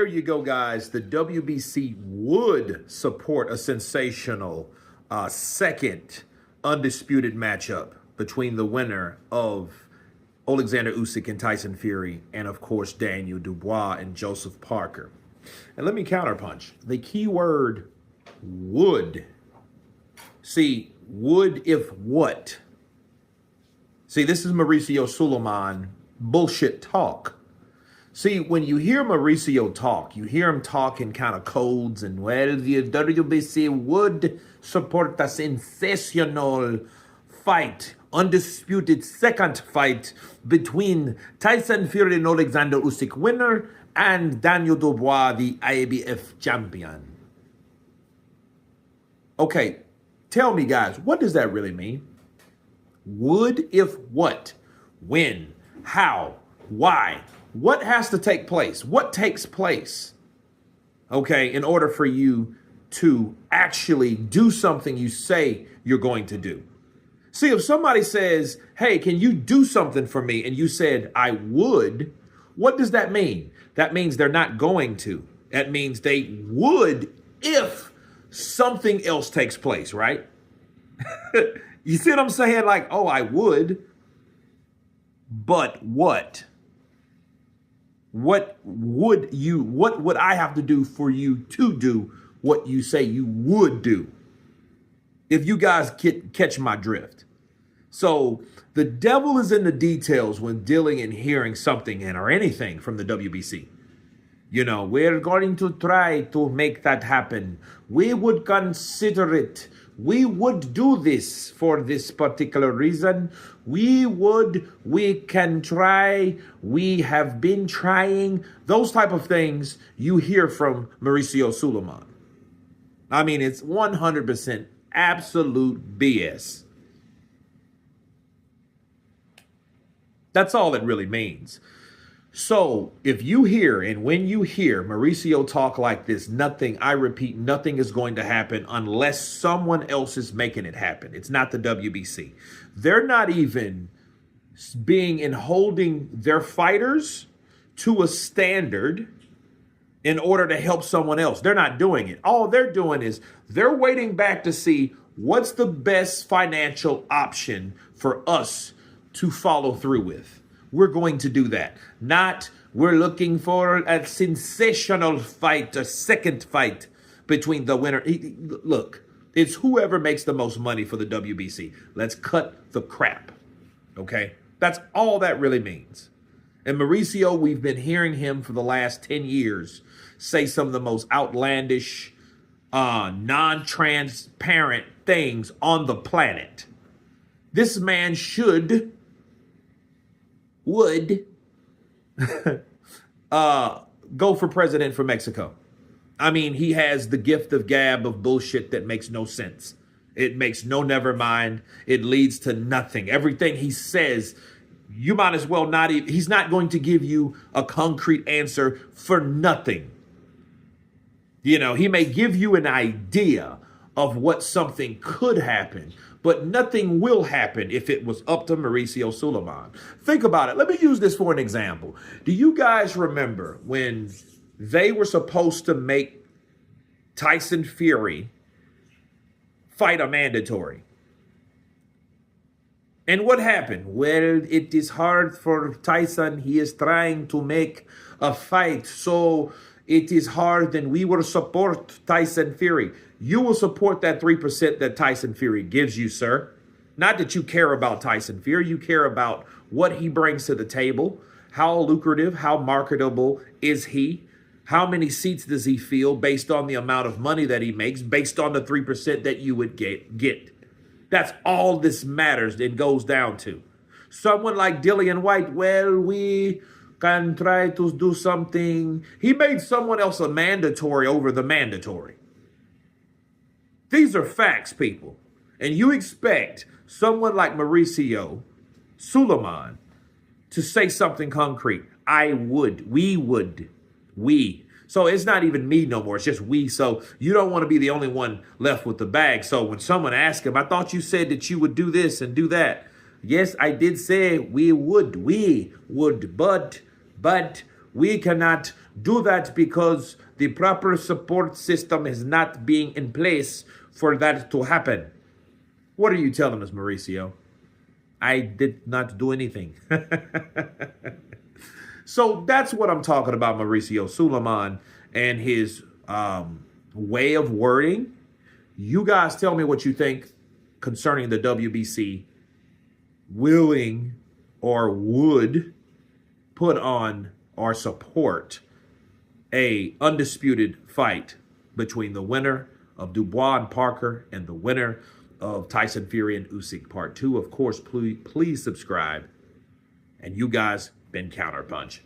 there you go, guys. The WBC would support a sensational second undisputed matchup between the winner of Alexander Usyk and Tyson Fury, and of course Daniel Dubois and Joseph Parker. And let me counterpunch. The key word would. See, would if what? See, this is Mauricio Sulaimán bullshit talk. See, when you hear Mauricio talk, you hear him talk in kind of codes and, well, the WBC would support a sensational fight, undisputed second fight between Tyson Fury and Alexander Usyk winner and Daniel Dubois, the IBF champion. Okay, tell me, guys, what does that really mean? Would if what? When? How? Why? What has to take place? What takes place, okay, in order for you to actually do something you say you're going to do? See, if somebody says, hey, can you do something for me? And you said, I would, what does that mean? That means they're not going to. That means they would if something else takes place, right? You see what I'm saying? Like, oh, I would, but what? What would I have to do for you to do what you say you would do? If you guys catch my drift. So the devil is in the details when dealing and hearing something or anything from the WBC. You know, we're going to try to make that happen. We would consider it. We would do this for this particular reason. We can try. We have been trying. Those type of things you hear from Mauricio Sulaimán. I mean, it's 100% absolute BS. That's all it really means. So if you hear and when you hear Mauricio talk like this, nothing, I repeat, nothing is going to happen unless someone else is making it happen. It's not the WBC. They're not even being and holding their fighters to a standard in order to help someone else. They're not doing it. All they're doing is they're waiting back to see what's the best financial option for us to follow through with. We're going to do that. Not we're looking for a sensational fight, a second fight between the winner. Look, it's whoever makes the most money for the WBC. Let's cut the crap, okay? That's all that really means. And Mauricio, we've been hearing him for the last 10 years say some of the most outlandish, non-transparent things on the planet. This man would go for president for Mexico. I mean, he has the gift of gab of bullshit that makes no sense. It makes no never mind. It leads to nothing. Everything he says, you might as well not even, he's not going to give you a concrete answer for nothing. You know, he may give you an idea of what something could happen, but nothing will happen if it was up to Mauricio Sulaimán. Think about it. Let me use this for an example. Do you guys remember when they were supposed to make Tyson Fury fight a mandatory? And what happened? Well, it is hard for Tyson. He is trying to make a fight, so it is hard, and we will support Tyson Fury. You will support that 3% that Tyson Fury gives you, sir. Not that you care about Tyson Fury. You care about what he brings to the table. How lucrative, how marketable is he? How many seats does he fill based on the amount of money that he makes, based on the 3% that you would get? That's all this matters and goes down to. Someone like Dillian White, well, we can try to do something. He made someone else a mandatory over the mandatory. These are facts, people. And you expect someone like Mauricio Sulaimán to say something concrete. I would, we would, we. So it's not even me no more. It's just we. So you don't want to be the only one left with the bag. So when someone asks him, I thought you said that you would do this and do that. Yes, I did say we would, but We cannot do that because the proper support system is not being in place for that to happen. What are you telling us, Mauricio? I did not do anything. So that's what I'm talking about, Mauricio Sulaimán, and his way of wording. You guys tell me what you think concerning the WBC willing or would put on or support a undisputed fight between the winner of Dubois and Parker and the winner of Tyson Fury and Usyk Part 2. Of course, please subscribe. And you guys been Counterpunch.